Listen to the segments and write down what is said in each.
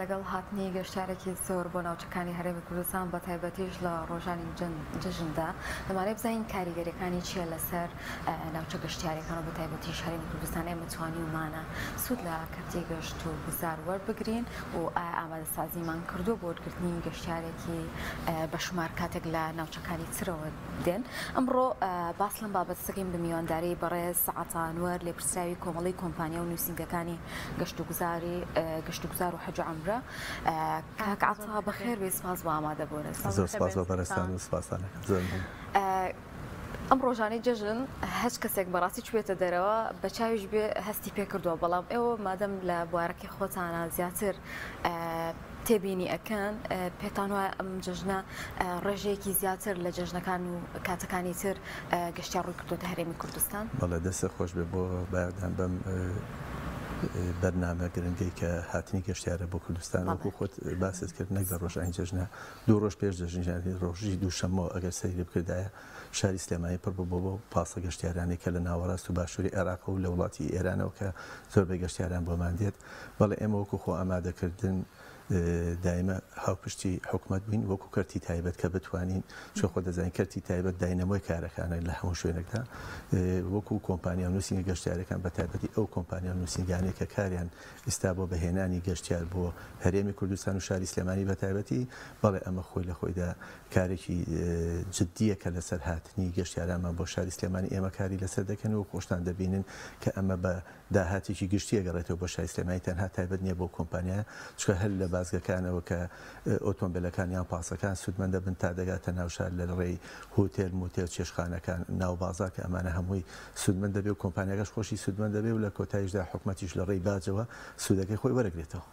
لەگەڵ هاتنی گەشتارێکی زۆر بۆ ناوچەکانی هەرێمی کوردستان بە تایبەتیش لە ڕۆژانی جژندا دەمانێت بزانین کاریگەریەکانی چیە لەسەر ناوچە گەشتیاریەکان و بە تایبەتیش هەرێمی کوردستان ئێمە توانیمانە سوود لە کەرتی گەشت و گوزار وەربگرین و ئایا ئامادەسازیمان کردووە بۆ وەرگرتنی گەشتیارێکی بە شمار کاتێک لە ناوچەکانی ترەوە دێن. ئەمڕۆ باس لەم بابەت سەکەین بە میوانداری بەڕێز عەتانوەر لێپرسراوی کۆمەڵی کۆمپانیا و نووسینگەکانی گەشت و گوزار و حەج و عومرە. کاک عەتا بەخێر بێ، سپاس بۆ ئامادەبوونت. زۆر سپاس بۆ بەڕێستان و سپاسانەکەم زۆر ئەم ڕۆژانەی جەژن هەچ کەسێک بەڕاستی کوێتە دەرەوە بە چاویش بێ هەستی پێ کردووە، بەڵام ئێوە مادەم لە بوارەکەی خۆتانە زیاتر تێبینی ئەەکەن پێتان وایە ئەم جەژنە ڕێژەیەکی زیاتر لە جەژنەکان و کاتەکانی تر گەشتیار ڕووی کردوتە هەرێمی کوردستان. بەڵێ دەستە خۆش بێ بۆ بەیادان بەم بەرنامە گرنگەی کە هاتنی گەشتیارە بۆ کوردستان وەکو خۆت باست کرد نەک لە ڕۆژانی جەژنە دوو ڕۆژ پێش جەژنی ڕۆژی دووشەممەوە ئەگەر سەیری بکردایە شاری سلێمانی پڕ بوو بۆ پاسە گەشتیارانی کە لە ناوەڕاست و باشووری عێراق و لە وڵاتی ئێرانەوە کە زۆر بە گەشتیاران بۆمان دێت. بەڵێ ئێمە وەکو خۆ ئامادەکردن دائمە هاوپشتی حکومت بین وەکو کەرتی تایبەت کە بتوانین چۆ خۆ دەزانین کەرتی تایبەت داینەمۆی کارەکانە لە هەموو شوێنێکدا وەکو کۆمپانیا نووسینگە گەشتیارەکان بە تایبەتی ئەو کۆمپانیا نووسینگانەی کە کاریان ئێستا بۆ بەهێنانی گەشتیار بۆ هەرێمی کوردستان و شاری سلێمانی بە تایبەتی بەڵێ ئەمە خۆی لە خۆیدا کارێکی جددیە کە لەسەر هاتنی گەشتیارانمان بۆ شاری سلێمانی ئێمە کاری لەسەر دەکەن و خۆشتان دەبینن کە ئەمە بە داهاتێکی گشتیە گەڕێتەوە بۆ شاری سلێمانی تەنها تایبەت نییە بۆ کۆمپانیا چکە هەر لە بازگەکانەوە کە ئۆتۆمبیلەکان یان پاسەکان سودمەندە بن تا دەگاتە ناوشار لە ڕێی هۆتێل موتێل چێشخانەکان ناو بازار کە ئەمانە هەمووی سودمەند دەبێ و کۆمپانیاکەش خۆشی سودمەند دەبێ و لە کۆتاییشدا حکومەتیش لە ڕێی باجەوە سودەکەی خۆی وەرەگرێتەوە.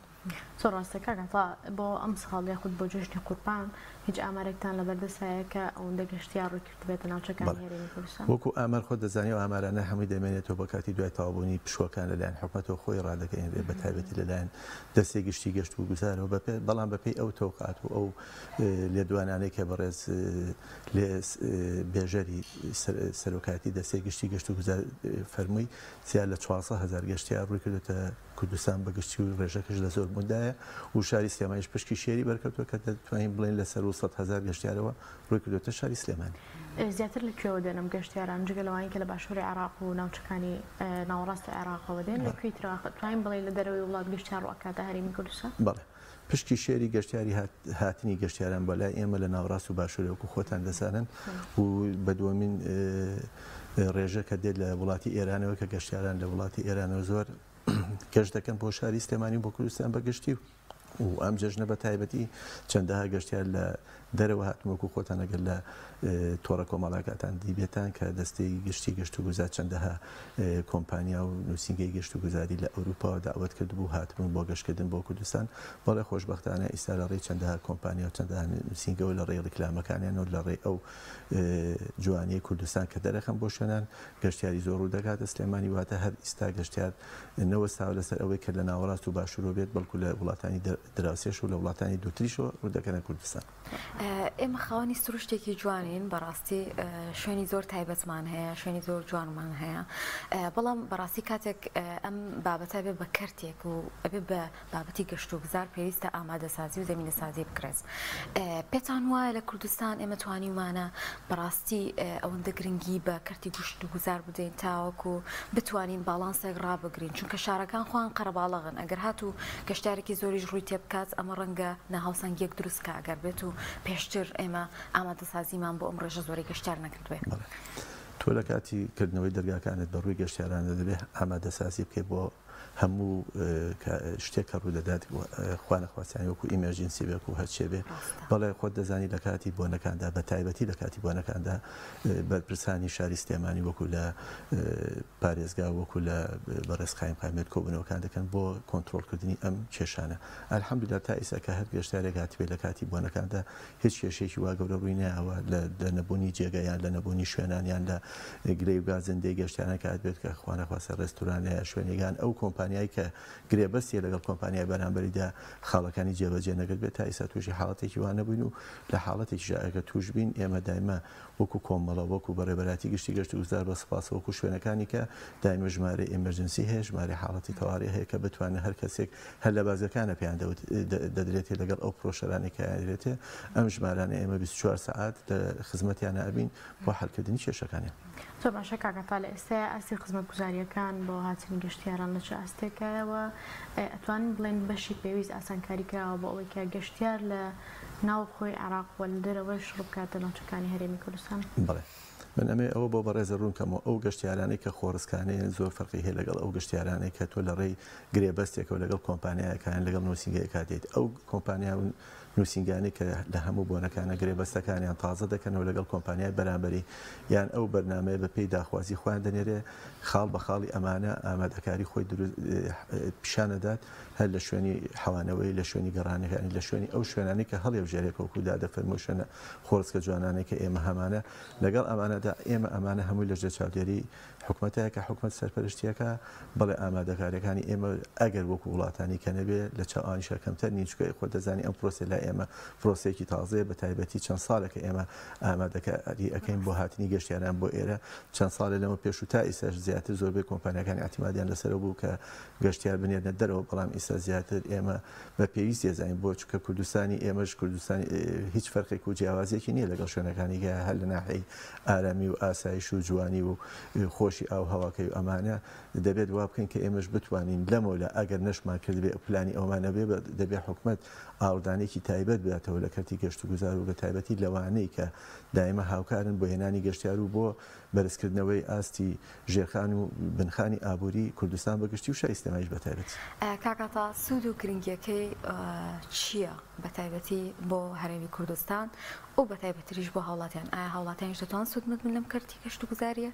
زۆر ڕاستەکە تا بۆ ئەم ساڵ یاخود بۆ جژنی قوربان هیچ ئامارێکتان لەبەردەستایە کە ئەوەندە گەشتیار ڕووی کردبێتە ناوچەکانی هەرێمی کوردستان؟ وەکو ئامار خۆت دەزانێت و ئامارانە هەمووی دەمێنێتەوە بە کاتی دوای تەواوبوونی پشوەکان لەلایەن حکومەتەوە خۆی ڕادەکەێنرێت بە تایبەتی لەلایەن دەستێ گشتی گەشت و گوزارەوە بەڵام بەپێی ئەو تەوقعات و ئەو لێدوانانەی کە بەڕێز لێ بێژەری سەرۆکاتی دەستێ گشتی گەشت و گوزار فەرمووی زیاد لە 400,000 گەشتیار ڕووی کردوتە کوردستان بە گشتی و ڕێژەکەش لە زۆر مودایە و شاری سلێمانیش پشکی شێری بەرکەوتووە کە دەتوانین بڵێن لەسەر 100,000 گەشتیارەوە ڕووی کردوتە شاری سلێمانی. زیاتر لەکوێوە دێنم گەشتیاران جگە لەوانی کە لە باشووری عێراق و ناوچەکانی ناوەڕاستی عێراقەوە دێن لەکوێی تر توانین بڵێ لە دەرەوەی وڵات گەشتیار ڕووەکاتە هەرێمی کوردستان؟ بەڵێ پشکی شێری گەشتیاری هاتنی گەشتیاران بەلای ئێمە لە ناوەڕاست و باشووری وەکو خۆتان دەزانن و بە دووەمین ڕێژە کە دێت لە وڵاتی ئێرانەوە کە گەشتیاران لە وڵاتی ئێرانەوە زۆر گەشت دەکەن بۆ شاری سلێمانی بۆ کوردستان بەگشتی و ئەم جەژنە بە تایبەتی چەندەها گەشتیار لە دەرەوە هاتموەکو خۆتان ئەگەر لە تۆڕە کۆمەڵاکاتان دیبێتان کە دەستەی گشتی گەشت و گوزار چەندەها کۆمپانیا و نووسینگەی گەشت و گوزاری لە ئەوروپا داوەت کردبوو هاتبوون بۆ گەشتکردن بۆ کوردستان. بەڵێ خۆشبەختانە ئێستا لە ڕێی چەندەها کۆمپانیا و چەندەها نووسینگەوە لە ڕێی ڕیکلامەکانیان و لە ڕێی ئەو جوانیی کوردستان کە دەرەخەن بۆ شوێنان گەشتیاری زۆر ڕوو دەکاتە سلێمانی واتە هەر ئێستا گەشتیار نەوەستاوە لەسەر ئەوەی کە لە ناوەڕاست و باشوورەوە بێت بەڵکو لە وڵاتانی دراوسێش و لە وڵاتانی دووتریشەوە ڕوو دەکەنە کوردستان. ئێمە خاوەنی سروشتێکی جوانین بەڕاستی شوێنی زۆر تایبەتمان هەیە شوێنی زۆر جوانمان هەیە بەڵام بەڕاستی کاتێک ئەم بابەتە بێ بە کەرتێک و ئەبێ بە بابەتی گەشت و گوزار پێویستە ئامادەسازی و زەمینەسازی بکرێت. پێتان وایە لە کوردستان ئێمە توانیمانە بەڕاستی ئەوەندە گرنگی بە کەرتی گشت و گوزار بدەین تاوەکو بتوانین باڵانسێک ڕابگرین چونکە شارەکان خۆیان قەرەباڵغن ئەگەر هاتوو گەشتارێکی زۆریش ڕووی تێ بکات ئەمە ڕەنگە ناهاوسەنگیەک دروستکە ئەگەر بێت و پێشتر ئێمە ئامادەسازیمان بۆ ئەم ڕێژە زۆری گەشتیار نەکردوێ. تۆ لە کاتی کردنەوەی دەرگاکانت بەڕووی گەشتیارانە دەبێت ئامادەسازی بکەیت بۆ هەموو شتێک کە ڕوو دەدات خوانەخواسیانی وەکو ئیمەرجنسی بێک و هەرچێ بێ بەڵێ خۆت دەزانی لە کاتی بۆنەکاندا بە تایبەتی لە کاتی بۆنەکاندا بەرپرسانی شاری سلێمانی وەکو لە پارێزگا وەکو لە بەڕێز قایم قامێت کۆبوونەوەکان دەکەن بۆ کۆنتڕۆڵکردنی ئەم کێشانە. ئەلحەمدولیلا تا ئێستا کە هەر گەشتارێک هاتبێت لە کاتی بۆنەکاندا هیچ کێشێکی وا گەورە ڕووی نایەوە لە نەبوونی جێگەیان لە نەبوونی شوێنانیان لە گرەی و گازندەی گەشتیانە کە هاتبێت کە خوانەخواسە ڕێستورانەیە شوێنێگان ئەو کۆمپانیایی کە گرێبەستیە لەگەڵ کۆمپانیای بەرامبەریدا خاڵەکانی جێبەجێ نەگرت بێت تا ئێستا تووشی حاڵەتێکی وانە بووین و لە حاڵەتێکی ئەگە توش بین ئێمە دایمە وەکو کۆمەڵە وەکو بەڕێبەراتی گشتی گەشت و گوزار بە سپاس وەکو شوێنەکانی کە دایمە ژمارە ئێمەرجنسی هەیە ژمارە حاڵەتی تەواڕی هەیە کە بتوانێت هەر کەسێک هەر لە بازەکانە پێیان دەدرێتێ لەگەڵ ئەو پرۆشەرانی کە یانێتێ ئەم ژمارانە ئێمە 24 سعات خزمەتیان ئەبین بۆ حەلکردنی کێشەکانیان. زۆر باشە کاکەتا لە ئێستا ئاستی خزمەت گوزاریەکان بۆ هاتنی گەشتیاران لە چه ئاستێکەوە ئەتوانین بڵێن بەشی پێویست ئاسانکاری کراوە بۆ ئەوەی کە گەشتیار لە ناو خۆی عێراق وە لە دەرەوەی شڕ بکاتە ناوچەکانی هەرێمی کوردستان؟ بڵێ من ئەمێ ئەوە بۆ بەڕێزە ڕوونکەمەوە ئەو گەشتیارانەی کە خۆڕسکانەیە زۆر فەرقی هەیە لەگەڵ ئەو گەشتیارانەی کە تۆ لە ڕێی گرێبەستێکەوە لەگەڵ کۆمپانیایەکان لەگەڵ نووسینگەیەکات دێت ئەو کۆمپانیا نووسینگانی کە لە هەموو بۆنەکانە گرێبەستەکانیان تازە دەکەنەوە لەگەڵ کۆمپانیای بەرامبەری یان ئەو بەرنامەیە بە پێی داخوازی خۆیان دەنێرێ خاڵ بە خاڵی ئەمانە ئامادەکاری خۆی پیشانەدات هەر لە شوێنی حەوانەوەی لە شوێنی گەڕانەکانی لە شوێنی ئەو شوێنانی کە هەڵێبژێرێک وەکودا دەفەرمو شوێنە خۆرسکە جوانانێک کە ئێمە هەمانە لەگەڵ ئەمانەدا ئێمە ئەمانە هەمووی لە ژێر چاودێری حکوومەتەیە کە حکوومەت سەرپەرشتیەکە بەڵێ ئامادەکاریەکانی ئێمە ئەگەر وەکو وڵاتانی کە نەبێ لە چاوانیشە کەمتەر نیچکە خۆ دەزانی ئەم پرۆسە لای ئێمە پرۆسێکی تازەیە بە تایبەتی چەند ساڵێکە ئێمە ئامادەکاری ئەەکەین بۆ هاتنی گەشتیاران بۆ ئێرە چەند ساڵە لەمە پێش و تا ئیساش زیاتر زۆربەی کۆمپانیەکانی ئاعتیمادیان لەسەر بوو کە گەشتیار بنێرنە دەرەوە بەڵام ئیسا زیاتر ئێمە بە پێویست ێزانین بۆ چکە کوردستانی ئێمەش کوردستانی هیچ فەرقێک و جیاوازیەکی نییە لەگەڵ شوێنەکانی هەر لە ناحەی ئارامی و ئاسایش و جوانی و خۆشی ئاو هەواکەی و ئەمانە دەبێت وا بکەین کە ئێمەش بتوانین لەمەوە ئەگەر نەشمان کرد بێ پلانی ئەومانە بێ دەبێت حکوومەت ئاوردانێکی تایبەت بێتەوە لە کەرتی گەشت و گوزار و بە تایبەتی لەوانەی کە دائمە هاوکارن بۆ هێنانی گەشتیار و بۆ بەرزکردنەوەی ئاستی ژێرخان و بنخانی ئابووری کوردستان بەگشتی و شایستەمایش بە تایبەت. کاکەتا سوود و گرنگیەکەی چییە بە تایبەتی بۆ هەرێمی کوردستان و بە تایبەتریش بۆ هاوڵاتیان ئایا هاوڵاتیانش دەتوان سوود من لەم کەرتی گەشت و گوزاریە؟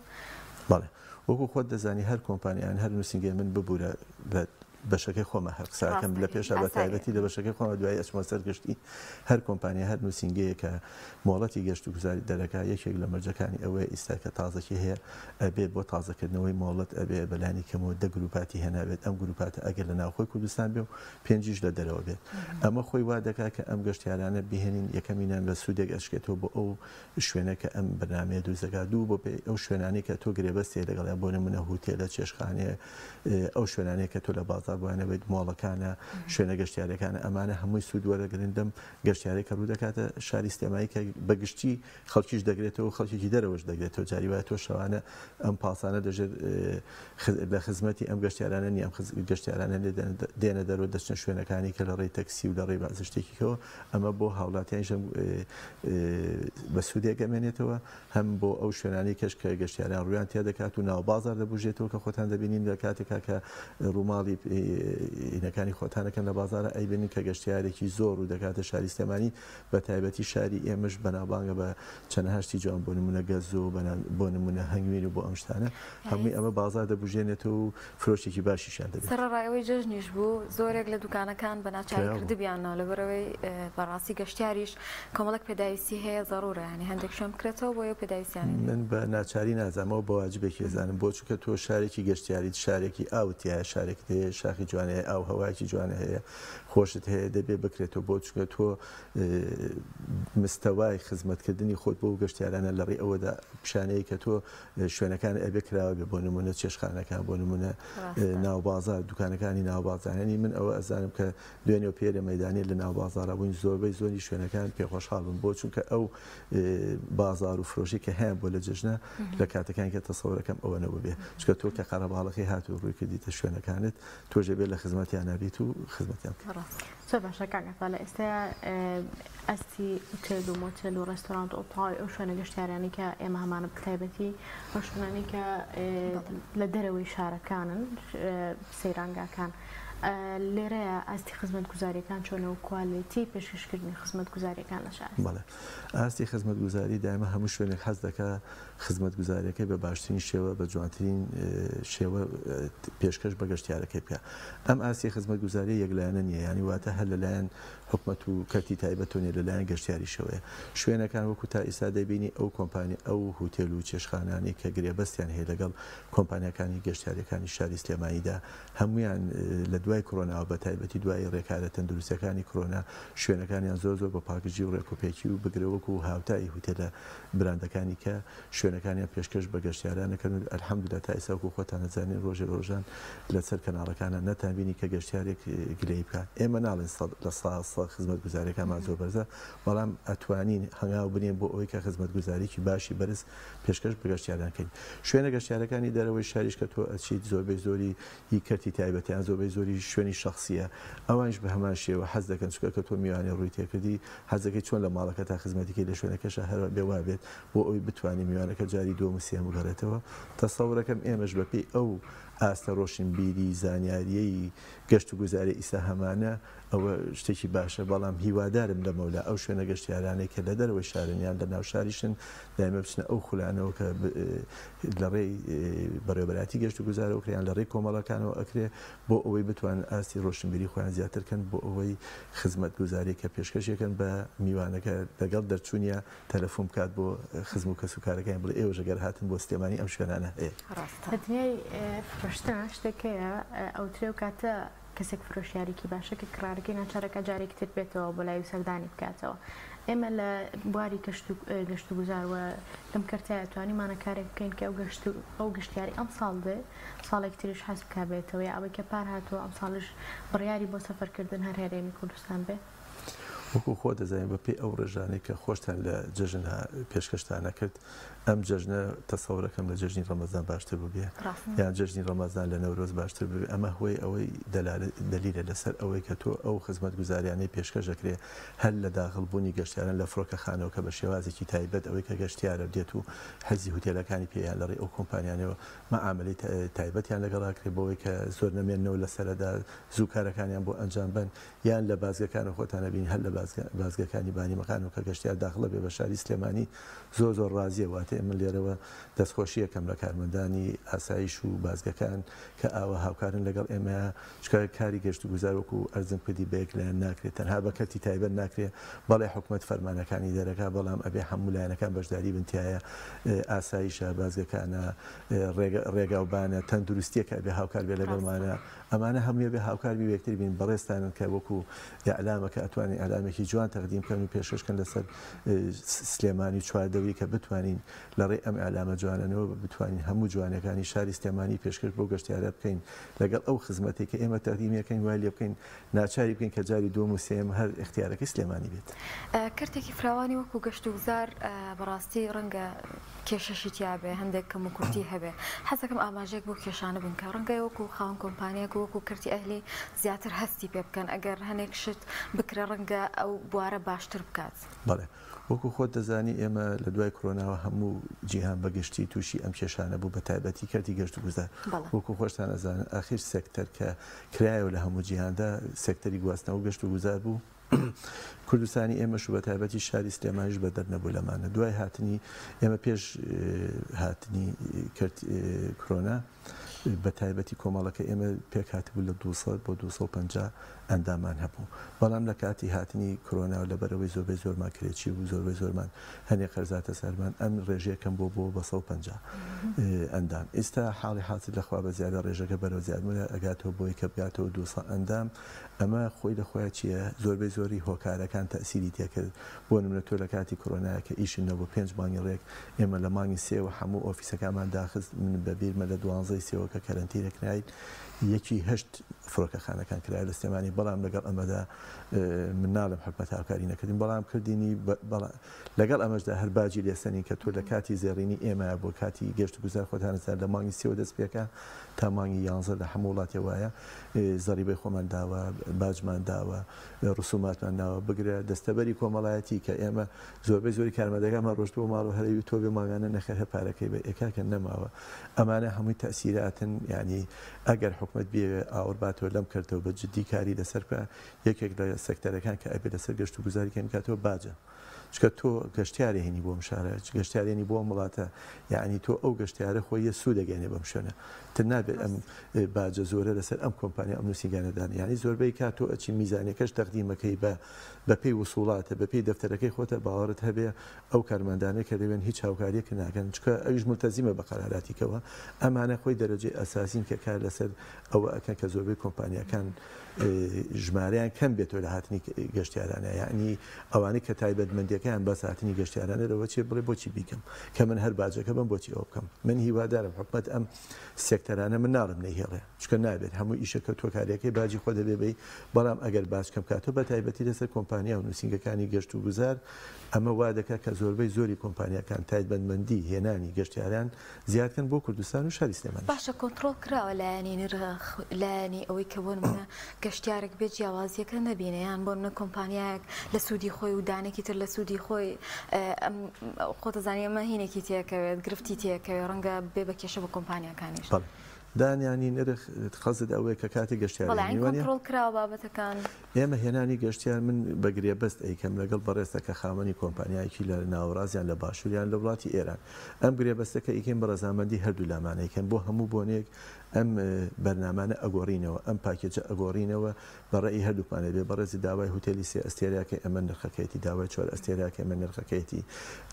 بەڵێ وەکو خۆت دەزانی هەر کۆمپانیان هەر نووسینگەی من ببوورە بەشەکەی خۆمە هەر قساکەم لە پێشە بە تایبەتی لە بەشەکەی خۆمە دوای ئەچمە سەر گشتی هەر کۆمپانیا هەر نووسینگەیە کە مۆڵەتی گەشت و گوزاری دەرەکە یەکێک لە مەرجەکانی ئەوەیە ئیستا کە تازەکی هەیە ئەبێت بۆ تازەکردنەوەی مۆڵەت ئەبێ بەلانی کەمەوە دە گروپاتی هێناوێت ئەم گروپاتە ئەگەر لە ناوخۆی کوردستان بێ و پێنجیش لە دەرەوە بێت ئەمە خۆی وا دەکات کە ئەم گەشتیارانە بهێنین یەکەمینان بە سوودێک ئەشکێتەوە بۆ ئەو شوێنە کە ئەم بەرنامەیە دروستەکات دوو بۆ ئەو شوێنانی کە تۆ گرێبەستێ لەگەڵیان بۆ نمونە هوتێلە چێشخانەیە ئەو شوێنانەیە کە تۆ لە بازار بوانەوەیت مۆڵەکانە شوێنە گەشتیارەکانە ئەمانە هەمووی سوود وەرەگرندم گەشتیارێک کە ڕوو دەکاتە شاری سلێمانی کە بەگشتی خەڵکیش دەگرێتەوە خەڵکیی دەرەوەش دەگرێتەوە جاری وایە تۆ شەوانە ئەم پاسانە دەژێت لە خزمەتی ئەم گەشتیارانە نی ئەم گەشتیارانە دێنە دەرەوە دەچنە شوێنەکانی کە لە ڕێی تەکسی و لە ڕێی بازە شتێکیەوە ئەمە بۆ هاوڵاتیانیشم بە سوودێک ئەمێنێتەوە هەم بۆ ئەو شوێنانی کەش کە گەشتیاران ڕویان تیا دەکات و ناو بازار دەبژێتەوە کە خۆتان دەبینین لە کاتێکا کە ڕووماڵی ئینەکانی خۆتانەکەن لە بازارە ئەیبێنین کە گەشتیارێکی زۆر و دەکاتە شاری سلێمانی بە تایبەتی شاری ئێمەش بەناوبانگە بە چەند هەشتی جوان بۆ نمونە گەز و بۆ نمونە هەنگوین و بۆ ئەم شتانە هەمووی ئەمە بازار دەبژێنێتەوە و فرۆشتێکی باشیشان دەبێت. سەرڕایەوەی جەژنیش بوو زۆرێک لە دوکانەکان بە ناچاری کردبیانەوە لەبەرەوەی بەڕاستی گەشتیاریش کۆمەڵک پێداویستی هەیە ضرورە ینی هەندێک شوێن بکرێتەوە بۆ پێداویستیانی. من بە ناچاری نازانمەوە بە واجبێکی ێزانم بۆ چونکە تۆ شارێکی گەشتیاریت شارێکی ئاوتیایە شارێک هەیە شاخی جوانەیە ئاو هەوایکی جوانە هەیە خۆشت هەیە دەبێ بکرێتەوە بۆ چونکە تۆ مستەوای خزمەتکردنی خۆت بۆ گەشتیارانە لە ڕێ ئەوەدا پیشانەیە کە تۆ شوێنەکان ئەبێ کراوە بێ بۆ نمونە چێشخانەکان بۆ نمونە ناوبازار دوکانەکانی ناوبازارانی من ئەوە ئەزانم کە دوێنێ پێرە مەدانی لە ناوبازارە بووین زۆربەی زۆری شوێنەکان پێخۆشحاڵ بوون بۆ چونکە ئەو بازار و فرۆشی کە هەیە بۆ لە جژنە لە کاتەکان کە تەسەورەکەم ئەوە نەبوو بێ چکە تۆ کە قەرەباڵەکەی هاتوو ڕووی کردیتە شوێنەکانت تۆژە بێت لە خزمەتیان نابیت و خزمەتیان زۆر باشە کاکەتا لە ئێستا ئەستی ئوتێل و مۆتێل و ڕێستۆرانت ئۆتاڵی ئەو شوێنە گەشتیارانی کە ئێمە هەمانە بەتایبەتی ئەو شوێنانی کە لە دەرەوەی شارەکانن سەیرانگاکان لێرەیە ئاستی خزمەتگوزاریەکان چۆنە و کوالیتی پێشکەشکردنی خزمەتگوزاریەکان لە شار. بەڵێ ئاستی خزمەتگوزاری دائما هەموو شوێنێک حەز دەکات خزمەتگوزاریەکەی بە باشترین شێوە بە جوانترین شێوە پێشکەش بە گەشتیارەکەی بکە. ئەم ئاستی خزمەتگوزاری یەکلایەنە نییە، ینی واتە هەر لەلایەن حکومەت و کەرتی تایبەتۆنیە لەلایەن گەشتیاری شەوەیە. شوێنەکان وەکو تا ئێستا دەبینی ئەو کۆمپانی ئەو هوتێل و چێشخانانی کە گرێبەستیان هەیە لەگەڵ کۆمپانیەکانی گەشتیاریەکانی شاری سلێمانیدا هەمویان لە دوای کۆرۆناوە بە تایبەتی دوای ڕێکارە تەندروستیەکانی کۆرۆنا شوێنەکانیان زۆر بە پاکژی و ڕێکوپێکی و بگرەوەکو و هاوتایی هوتێلە براندەکانی کە شوێنەکانیان پێشکەش بە گەشتیارانەکەن و ئەلحەمدولillah تا ئێستا وەکو خۆتان نەزانین ڕۆژان لەسەر کەناڵەکانە نەتانبینی کە گەشتیارێک گلەی بکات. ئێمە ناڵێن لە ساڵ خزمەتگوزاریەکانمان زۆر بەرزە، بەڵام ئەتوانین هەنگاو بنێن بۆ ئەوەی کە خزمەتگوزاریی باشی بەرز پێشکەش بە گەشتیارانکەین. شوێنە گەشتیارەکانی دەرەوەی شاریش کە تۆ ئەچیت زۆربەی زۆری هی کەرتی تایبەتیان زۆربەی زۆری شوێنی شخصیە، ئەوانش بە هەمان شێوە حەز دەکەن چکە کە تۆ میوانی ڕووی تێکردی حەز دەکەی چۆن لە ماڵەکە تا خزمەتیکەی لە شوێنەکەشە هەر بێوا بێت بۆ ئەوی بتوانانی میوانەکە جاری دووەم و سێم بگەڕێتەوە. تەسەوڕەکەم ئێمەش بەپێی ئەو ئاستە ڕۆشنبیری زانیاریەی گەشت و گوزاری ئیسا هەمانە ئەوە شتێکی باشە، بەڵام هیوادارم لە مەولا ئەو شوێنە گەشتیارانەی کە لە دەرەوەی شارنیان لە ناو شاریشن دایمە بچنە ئەو خولانەوە کە لە ڕێی بەڕێوەبەراتی گەشت و گوزارەوەکریان لە ڕێی کۆمەڵەکانەوە ئەکرێ بۆ ئەوەی بتوان ئاستی ڕۆشنبیری خۆیان زیاترکەن بۆ ئەوەی خزمەتگوزاری کە پێشکەشێکن بە میوانەکە لەگەڵ دەرچوونیە تەلەفۆن بکات بۆ خزم و کەسوکارەکان بڵێ ئێوە ژەگەر هاتن بۆ سلێمانی ئەم شوێنانە هەیە. دنیای فرۆشتن شتێکەیە ئەوترێ و کاتە کەسێک فرۆشیارێکی باشە کە کڕارەکەی ناچارەکە جارێکی تر بێتەوە بۆ لای سەردانی بکاتەوە. ئێمە لە بواری گەشت و گوزارەوە لەم کەرتای ئەتوانیمانە کارێک بکەین کە ئەو گەشتیاری ئەم ساڵ دێ ساڵێک تریش حەز بکا بێتەوە یا ئەوەی کە پار هاتووە ئەم ساڵش بڕیاری بۆ سەفەرکردن هەر هەرێمی کوردستان بێ. وەکو خۆ دەزانین بەپێی ئەو ڕێژانەی کە خۆشتان لە جەژن پێشکەشتانە کرد ئەم جەژنە تەسەوڕەکەم لە جەژنی ڕەمەزان باشتر ببێ یان جەژنی ڕەمەزان لە نەورۆز باشتر ببێ. ئەمە هۆی ئەوەی دەلیلە لەسەر ئەوەی کە تۆ ئەو خزمەتگوزاریانەی پێشکەشەکرێ هەر لە داخڵبوونی گەشتیاران لە فڕۆکەخانەوە کە بە شێوازێکی تایبەت ئەوەی کە گەشتیارە دێت و حەزی هوتێلەکانی پێیان لەڕێ ئەو کۆمپانیانەوە مەعاملەی تایبەتیان لەگەڵاکرێ بۆەوەی کە زۆر نەمێنەوە لە سەرەدا زوو کارەکانیان بۆ ئەنجام بن یان لە بازگەکانە خۆتانە بین هەر لە بازگەکانی بانیمەکان و کە گەشتیار داخڵە بێ بە شاری سلێمانی زۆر ڕازیە. واتە ئێمە لێرەوە دەستخۆشی یەکەم لە کارمەندانی ئاسایش و بازگەکان کە ئاوە هاوکارن لەگەڵ ئێمە چکار کاری گەشت و گوزار وەکو ئەرزم کردی بەیەک لایەن ناکرێت تەنها بە کەرتی تایبەت ناکرێت بەڵێ حکومەت فەرمانەکانی دەرەکە بەڵام ئەبێ هەموو لایەنەکان بەشداری بنتیایە ئاسایشە بازگەکانە ڕێگاوبانە تەندروستیەکە ئەبێ هاوکار بێ لەگەڵمانە ئەمانە هەموویە بێ هاوکار بی یەکتر بین بەڕێستانن کە وەکو ئەعلامەکە ئەتوانین ئەعلامێکی جوان تەقدیم بکەن و پێشکەشکن لەسەر سلێمانی چواردەوی کە بتوانین لە ڕێی ئەم ئەعلامە جوانەوە بتوانین هەموو جوانەکانی شاری سلێمانی پێشکەش بۆ گەشتیارە بکەین لەگەڵ ئەو خزمەتی کە ئێمە تەقدیمیەکەین وای لێ بکەین ناچاری بکەین کە جاری دووەم و سێم هەر اختیارەکەی سلێمانی بێت. کەرتێکی فراوانی وەکو گەشت و گوزار بەڕاستی ڕەنگە کێشەشی تیابێ هەندێک کەم و کورتی هەبێ حەزەکەم ئاماژەیەک بۆ کێشانە بن کە ڕەنگە وەکو خاوەن کۆمپانیەک وەکو کەرتی ئەهلی زیاتر هەستی پێ بکەن ئەگەر هەنێک شت بکرە ڕەنگە ئەو بوارە باشتر بکات. بەڵێ وەکو خۆت دەزانی ئێمە لە دوای کۆرۆناوە هەموو جیهان بەگشتی تووشی ئەم کێشانە بوو بە تایبەتی کەرتی گەشت و گوزار وەکو خۆشتان ئەزانن ئاخیر سێکتەر کە کرایەوە لە هەموو جیهاندا سێکتەری گواستنەوە گەشت و گوزار بوو. کوردستانی ئێمەش بە تایبەتی شاری سلێمانیش بەدەر نەبوو لەمانە دوای هاتنی ئێمە پێش هاتنی کۆرۆنا بە تایبەتی کۆمەڵەکە ئێمە پێک هاتبوو لە 200 بۆ 250 ئەندامان هەبوو بەڵام لە کاتی هاتنی کۆرۆنا لەبەرەوەی زۆرمان کرێکی بوو زۆرمان هەنێک قەرزاتە سەرمان ئەم ڕێژەیەکەم بۆ 250 ئەندام. ئێستا حاڵی حاصل لەخوا بە زیادە ڕێژەکە بەرەو زیادمە ئەگاتەوە بۆی کە بگاتەوە 200 ئەندام. ئەمە خۆی لەخۆیان چییە زۆربەی زۆری هۆکارەکان تەسیری تێکرد بۆ نمونە تۆ لە کاتی کۆرۆنایە کە ئیشنەوە 5 مانگی ڕێک ئێمە لە مانگی سێوە هەموو ئۆفیسەکانمان داخست من بەبیرمە لە 12 سێوە کە کەرەنتینێک نایت یەکی هەشت فڕۆکەخانەکان کرای لە سلێمانی بەڵام لەگەڵ ئەمەدا من ناڵم حکومەت هاوکاری نەکردین بەڵام کردینی لەگەڵ ئەمەشدا هەر باجی لێسەنین کە تۆ لە کاتی زێڕینی ئێمە بۆ کاتی گەشت و گوزار خۆتانەزار لە مانگی سێوە دەست پێکە تا مانگی 11 لە هەموو وڵاتی وایە زەریبەی خۆمان داوە باجمان داوە ڕسوماتمان داوە بگرە دەستەبەری کۆمەڵایەتی کە ئێمە زۆربەی زۆری کارمەندەکانمان ڕۆشتبوو ماڵ و هەرەوی تۆ بێ ماگانە نەخێر هەپارەکەی بە ئێکاکە نەماوە ئەمانە هەمووی تەسیراتن ینی ئەگەر حکومت بێ ئاوەڕباتەوە لەم کردەوە بە جددی کاری لەسەر بکە یەکێک لە سەکتەرەکان کە ئەبێ لەسەر گەشت و گوزاری کەم کاتەوە باجە چکە تۆ گەشتیارە هێنی بۆ شارە گەشتیارێنی بۆ وڵاتە یعنی تۆ ئەو گەشتیارە خۆی یە سوود دەگەێنێ بەم شوێنە تر نابێت ئەم باجە زۆرە لەسەر ئەم کۆمپانیا ئەم نووسینگانەدان یعنی زۆربەی کات تۆ ئەچی میزانەکەش تەقدیمەکەی بە پێی وسوڵاتە بە پێی دەفتەرەکەی خۆتە باوەڕت هەبێ ئەو کارمەندانە کە دەوێن هیچ هاوکاریەک ناکەن چکە ئەویش ملتەزیمە بە قەراراتیکەوە ئەمانە خۆی دەرەجێ ئەساسین کە کار لەسەر ئەوە ئەکەن کە زۆربەی کۆمپانیەکان ژمارەیان کەم بێتەوە لە هاتنی گەشتیارانە یعنی ئەوانەی کە تایبەتمەندیەکەیان بەس هاتنی گەشتیارانەرەوە چێ بڵێ بۆچی بیکەم کە من هەر باجەکە بم بۆچی ئەو بکەم من هیوادارم حکومەت ئەم سێکتەرانە من ناڵم نەیهێڵێ چکە نابێت هەموو ئیشەکە تۆکاریەکەی باجی خۆ دەبێ بی بەڵام ئەگەر باجکەم کاتۆ بە تایبەتی لەسەر کۆمپانیا و نووسینگەکانی گەشت و گوزار ئەمە وا دەکات کە زۆربەی زۆری کۆمپانیەکان تایبەتمەندی هێنانی گەشتیاران زیادکەن بۆ کوردستان و شاری سلێمانی باشە کۆنتڕۆڵ کراوە لایەنی نرخ لایەنی ئەوەی کە بۆ نمونە گەشتیارێک بێت جیاوازیەکە نەبینە یان بۆ نمونە کۆمپانیایەک لە سوودی خۆی و دانێکی تر لە سوودی خۆی خۆتەزانانی ئەمە هینێکی تێکەوێت گرفتی تێکەوێت ڕەنگە بێ بە کێشە بە کۆمپانیەکانیش دانیانی نرخ خەزت ئەوەیە کە کاتی گەشتیارانی کۆنتڕۆڵ کراوە بابەتەکان ئێمە هێنانی گەشتیار من بەگرێ بەست ئەیکەم لەگەڵ بەڕێستەکە خاوەنی کۆمپانیایکی لە ناوەڕازیان لە باشووریان لە وڵاتی ئێران ئەم گرێ بەستەکە ئیکەم بە ڕەزامەندی هەردوو لامانەیەکەن بۆ هەموو بۆنێک ئەم بەرنامانە ئەگۆڕینەوە ئەم پاکێجە ئەگۆڕینەوە بەڕێی هەردووکانە بێ بەڕێزی داوای هوتێلی سێ ئەستێریاکە ئەمە نرخەکەیەتی داوای چوار ئەستێریاکە ئەمە نرخەکەیەتی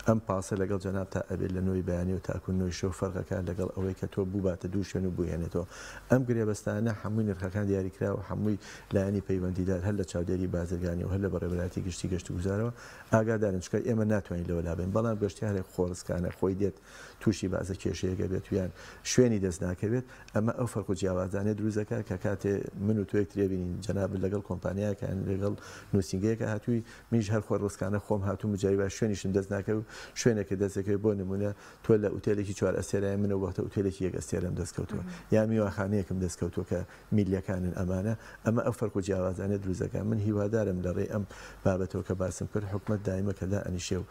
ئەم پاسە لەگەڵ جەناب تا ئەبێت لە نوۆی بەیانی و تاکوون نوۆی شەو فەرقەکە لەگەڵ ئەوەی کە تۆ بووباتە دوو شوێن و بووێنێتەوە ئەم گرێبەستانە هەمووی نرخەکان دیاریکراوە هەمووی لایەنی پەیوەندیدار هەر لە چاودێری بازرگانی و هەر لە بەڕێوەبەراتی گشتی گەشت و گوزارەوە ئاگادارن چکە ئێمە ناتوانین لەوە لابێن بەڵام گەشتیارێک خۆڕسکانە خۆی دێت تووشی بازە کێشەیەگە بێت یان شوێنی دەست ناکەوێت ئەمە ئەو فەرق و جیاوازانێ دروستەکە کە کاتێ من و تۆ یەکترێ بینین جەناب لەگەڵ کۆمپانیاکان لەگەڵ نووسینگەیەکە هاتووی میش هەر خۆڕسکانە خۆم هاتوو مجاریبا شوێنیشم دەست ناکە و شوێنێکە دەستەکەی بۆ نمونە تۆ لە ئوتێلێکی چوار ئەستێرای منە وەختە ئوتێلێکی یەک ئەستێرەم دەستکەوتووە یا میوەخانەیەکم دەستکەوتووە کە میلیەکانن ئەمانە ئەمە ئەو فەرق و جیاوازانێ دروستەکە من هیوادارم لە ڕێ ئەم بابەتەوە کە باسم کرد حکومەت دائیمە کە دائنیشێ و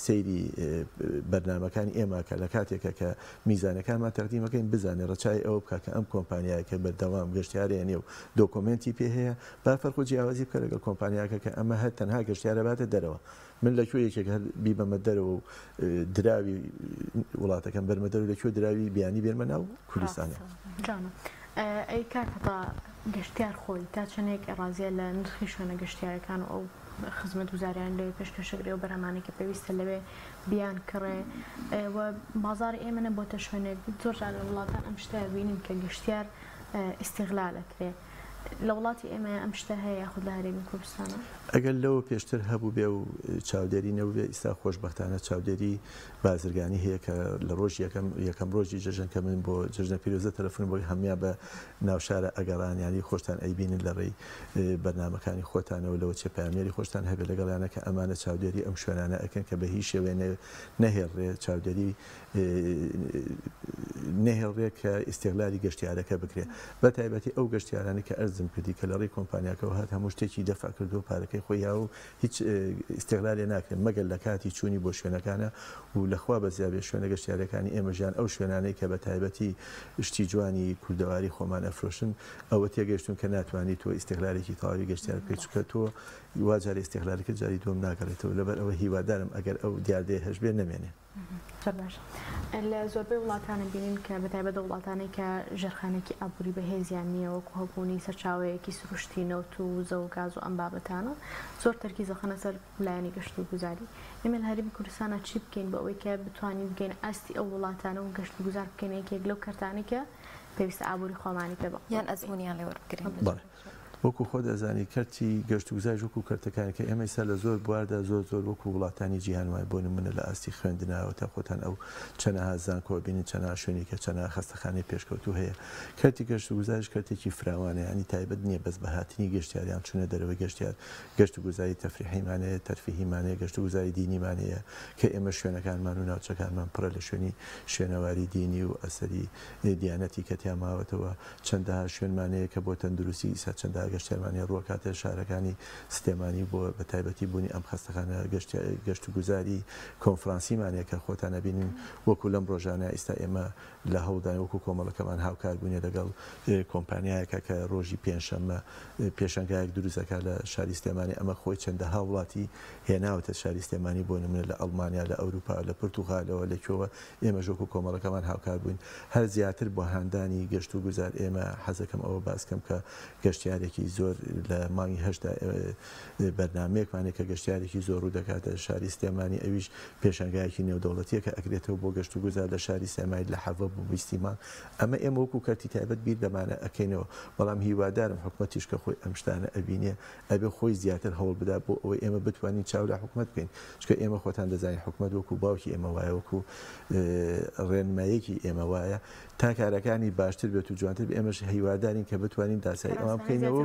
سەیری بەرنامەکانی ئێمە کە لە کاتێکە کە میزانەکانمان تەقدیمەکەین بزانێ ڕەچای ئەوە بکە کە ئەم کۆمپانیایەکە بەردەوام گەشتیارێنێ و دۆکۆمنتی پێ هەیە با فەرق و جیاوازی بکە لەگەڵ کۆمپانیاکە کە ئەمە هەر تەنها گەشتیارە باتە دەرەوە من لەکوێ یەکێک بیبەمە دەرەوە و دراوی وڵاتەکەم بەرمە دەر و لەکوێ دراوی بیانی بێنمە ناو کوردستانە ئەی کارتا گەشتیار خۆی تا چەندێک ڕازیە لە نرخی شوێنە گەشتیارەکان و ئەو خزمەت گوزاریان لەوێ پێشکەشەکرێ و بەرهەمانێکە پێویستە لەوێ بیان کڕێ بازار ئێمە نەبووتە شوێنێک زۆر لە وڵاتان ئەم شتە بینین کە گەشتیار ئیستیغلالەکرێ لە وڵاتی ئێمە ئەم شتە هەیە یاخود لە هەرێمی کوردستانە ئەگەر لەوە پێشتر هەبوو بێ و چاودێری نەبوو ئێستا خۆشبەختانە چاودێری بازرگانی هەیە کە لە ڕۆژ یەکەم ڕۆژی جەژن کە من بۆ جژنە پیرۆزە تەلەفۆن بۆی هەمیا بە ناوشارە ئەگەڕانیانی خۆشتان ئەیبینن لە ڕێی بەرنامەکانی خۆتانەوە لەوە چێ پامێری خۆشتان هەبێت لەگەڵیانە کە ئەمانە چاودێری ئەم شوێنانە ئەکەن کە بە هیچ شێوێ نەهێڵڕێ چاودێری نەهێڵڕێ کە ئیستیغلالی گەشتیارەکە بکرێت بە تایبەتی ئەو گەشتیارانی کە ئەرزم کردی کە لە ڕێی کۆمپانیاکەەوە هات هەموو شتێکی دەفع کردو پارەکەی خۆی یا و هیچ ئیستیغلالێ ناکرێت مەگەر لە کاتی چوونی بۆ شوێنەکانە و لەخوا بەزیابێ شوێنە گەشتیارەکانی ئێمەژیان ئەو شوێنانەی کە بە تایبەتی شتی جوانی کوردەواری خۆمان ئەفرۆشن ئەوە تێگەشتون کە ناتوانانی تۆ ئیستیغلالێکی تەواوی گەشتیار بکەیت چکە تۆ واجارە ئیستیغلالەکە جاری دوم ناگەڕێتەوە لەبەر ئەوە هیوادارم ئەگەر ئەو دیاردەیە هەش بێ نەمێنێ باش لە زۆربەی وڵاتانە بینین کە بەتایبەت وڵاتانەی کە ژەرخانێکی ئابووری بەهێزیان نییە وەکو هەبوونی سەرچاوەیەکی سروشتی نەوت و زە و گاز و ئەم بابەتانە زۆر تەرکیزەخەنە سەر لایەنی گەشت و گوزاری ئێمە لە هەرێمی کوردستانە چی بکەین بە ئەوەی کە بتوانین بگەین ئاستی ئەو وڵاتانە و گەشت و گوزار بکەین یەکێک لەو کەرتانێک کە پێویستە ئابووری خۆمانی پێ بە یان ئەزمونیان لێوەربگرین وەکو خۆ دەزانی کەرتی گەشت و گوزار وەکو کەرتەکانی کە ئێمە ئێستا لە زۆر بواردا زۆر وەکو وڵاتانی جیهان وای بۆ نمونە لە ئاستی خوێندنەوە تا خۆتان ئەو چەنەها زانکۆ بینین چەنەها شوێنی کە چەنەها خەستەخانەی پێشکەوتوو هەیە کەرتی گەشت و گوزاریش کەرتێکی فراوانە ینی تایبەت نییە بەس بە هاتنی گەشتیاریان چونە دەرەوە گەشتیار گەشت و گوزاری تەفریحیمانەیە تەرفیهیمانەیە گەشت و گوزاری دینیمانەیە کە ئێمە شوێنەکانمان و ناوچەکانمان پڕە لە شوێنەواری دینی و ئەسەری دیانەتی کە تیا ماوەتەوە چەندەها شوێنمانەیە کە بۆ تەندروستی ئیسا چەندەها گەشتیارمانی ڕووکاتە شارەکانی سلێمانی بۆ بە تایبەتی بوونی ئەم خەستەخانە گەشت و گوزاری کۆنفرانسیمانەیە کە خۆتان نەبینین وەکو لەم ڕۆژانە ئێستا ئێمە لە هەوڵدان وەکو کۆمەڵەکەمان هاوکار بوونێ لەگەڵ کۆمپانیایەکە کە ڕۆژی پێنجشەممە پێشەنگایەک دروستەکە لە شاری سلێمانی ئەمە خۆی چەندەها وڵاتی هێناوەتە شاری سلێمانی بۆ نمونە لە ئەڵمانیا لە ئەوروپا لە پورتوغالەوە لەکوێوە ئێمە ژۆک و کۆمەڵەکەمان هاوکار بووین هەر زیاتر بۆ هاندانی گەشت و گوزار ئێمە حەزەکەم ئەوە باسکەم کە گەشتیارێکی زۆر لە مانگی هەشتا بەرنمەیەکمانێک کە گەشتیارێکی زۆر ڕوو دەکاتە شاری سلێمانی ئەویش پێشەنگایەکی نێودەوڵەتیە کە ئەگرێتەوە بۆ گەشت و گوزار لە شاری سلێمانی لە حەڤە بۆ بیستیمان ئەمە ئێمە وەکو کەرتی تایبەت بیر دەمانە ئەکەینەوە بەڵام هیوادارم حکومەتیش کە خۆی ئەم شتانە ئەبینێ ئەبێ خۆی زیاتر هەوڵ بدا بۆ ئەوەی ئێمە بتوانین چاو لە حکومەت بکەین چکە ئێمە خۆتان دەزانین حکومەت وەکو باوکی ئێمە وایە وەکو ڕێنمایەکی ئێمە وایە تا کارەکانی باشتر بێت و جوانتر ئێمەش هیوادارین کە بتوانین داسایی ئەوە بکەینەوە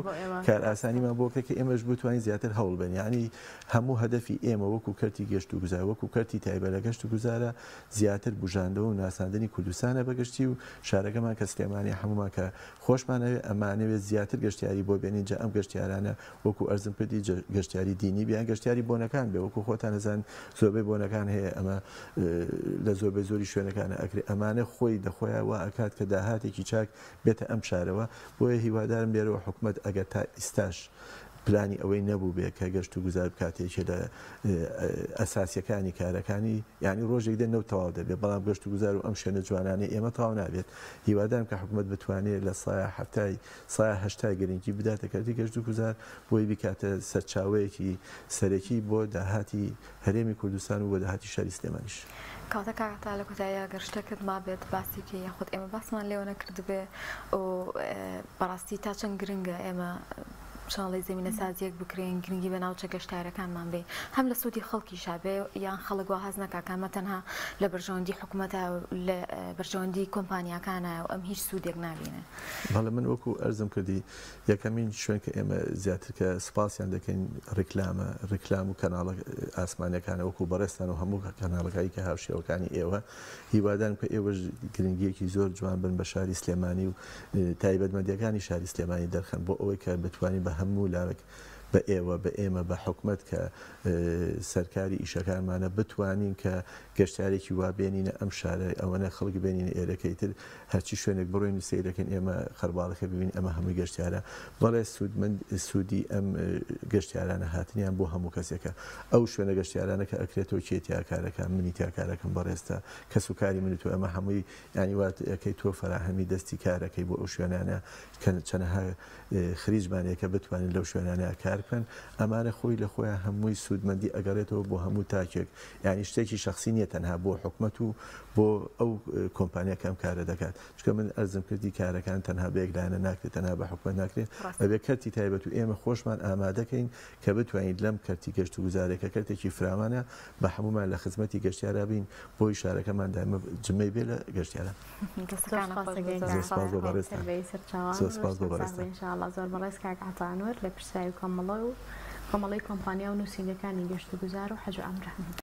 کار ئاسانیمان بۆ کە ئێمەش بتوانین زیاتر هەوڵ بن یعنی هەموو هەدەفی ئێمە وەکو کەرتی گەشت و گوزار وەکو کەرتی تایبەت لە گەشت و گوزارە زیاتر بژاندەوە و ناساندنی کوردستانە بەگشتی و شارەکەمان کە سلێمانی هەمومان کە خۆشمانەوێت ئەمانەوێت زیاتر گەشتیاری بۆ بێنین جا ئەم گەشتیارانە وەکو ئەرزم کردی گەشتیاری دینی بیان گەشتیاری بۆنەکان بێ وەکو خۆتان نەزان زۆربەی بۆنەکان هەیە ئەمە لە زۆربەی زۆری شوێنەکانە ئەکرێ ئەمانە خۆی دەخۆیان وا ئەکات کە داهاتێکی چاک بێتە ئەم شارەوە بۆیە هیوادارم بێرەوە حکومەت ئەگەر تا ئیستاش پلانی ئەوەی نەبوو بێ کە گەشت و گوزار بکاتێکی لە ئەساسیەکانی کارەکانی ینی ڕۆژێک دێ نەوت تەواو دەبێت بەڵام گەشت و گوزار و ئەم شوێنە جوانانەی ئێمە تەواو نابێت هیوادارم کە حکومەت بتوانێت لە سایە هەشتای گرنگی بداتە کەرتی گەشت و گوزار بۆی بکاتە سەرچاوەیەکی سەرەکی بۆ داهاتی هەرێمی کوردستان و بۆ داهاتی شاری سلێمانیش. کاتە کاتا لە کوتایە گەشتەکەت ما بێت باسیکە یاخود ئێمە باسمان لێوە نەکرد بێ و بەڕاستی تا چەند گرنگە ئێمە شڵی زمینە سازیەک بکرێن گرنگی بە ناوچە گەشتارەکانمان بێ هەم لە سوودی خەڵکی شابێ یان خەڵک وا هەز ناکەمە تەنها لە بەرژەوەندی حکوومەتە لە بەرژەوەندی کۆمپانیاکانە و ئەم هیچ سوودێک نابینێ بەڵێ من وەکو ئەرزم کردی یەکەمین شوێن کە ئێمە زیاتر کە سپاسیان دەکەین ڕیکلام و کەناڵە ئاسمانیەکانە وەکو بەڕێستان و هەموو کەناڵەکانی کە هاوشێوەکانی ئێوە هیوادارم کە ئێوەش گرنگیەکی زۆر جوان بن بە شاری سلێمانی و تایبەتمەندیەکانی شاری سلێمانی دەرخەن بۆ ئەوەی کە بتوانین بە هەموو لاوێک بە ئێوە بە ئێمە بە حکومەت کە سەرکاری ئیشەکانمانە بتوانین کە گەشتارێکی وا بێنینە ئەم شارە ئەوەنە خەڵک بێنینە ئێرەکەی تر هەرچی شوێنێک بڕۆین سیرەکەن ئێمە خەرباڵەکە ببین ئەمە هەمووی گەشتیارە بەڵێ سوودی ئەم گەشتیارانە هاتنیان بۆ هەموو کەسێکە ئەو شوێنە گەشتیارانە کە ئەکرێتەوە کێتیاکارەکان منی تیاکارەکەم بەڕێستا کەس و کاری منیت و ئەمە هەمووی ینی واتەکەی تۆ فراهەمی دەستی کارەکەی بۆ ئەو شوێنانە چەنەها خریجمانەیە بتوانین لەو شوێنانە کار بکەن ئەمانە خۆی لە خۆیان هەمووی سوودمەندی ئەگەڕێتەوە بۆ هەموو تاکێک یعنی شتێکی شخصی نیە تەنها بۆ حکومەت و بۆ ئەو کۆمپانیا کەم کارە دەکات چکە من ئەرزم کردی کارەکان تەنها بەیەکلایەنە ناکرێت تەنها بە حکومەت ناکرێت ئەبێ کەرتی تایبەت و ئێمە خۆشمان ئامادەکەین کە بتوانین لەم کەرتی گەشت و گوزارێکە کەرتێکی فرامانە بە هەمومان لە خزمەتی گەشتیارا بین بۆی شارەکەمان دائمە جمەی بێ لە گەشتیارە زۆر بەڕێز کاک عەتانوەر لە پرسایی کۆمەڵی کۆمپانیا و نووسینگەکانی گەشت و گوزار و حەج و عەمرە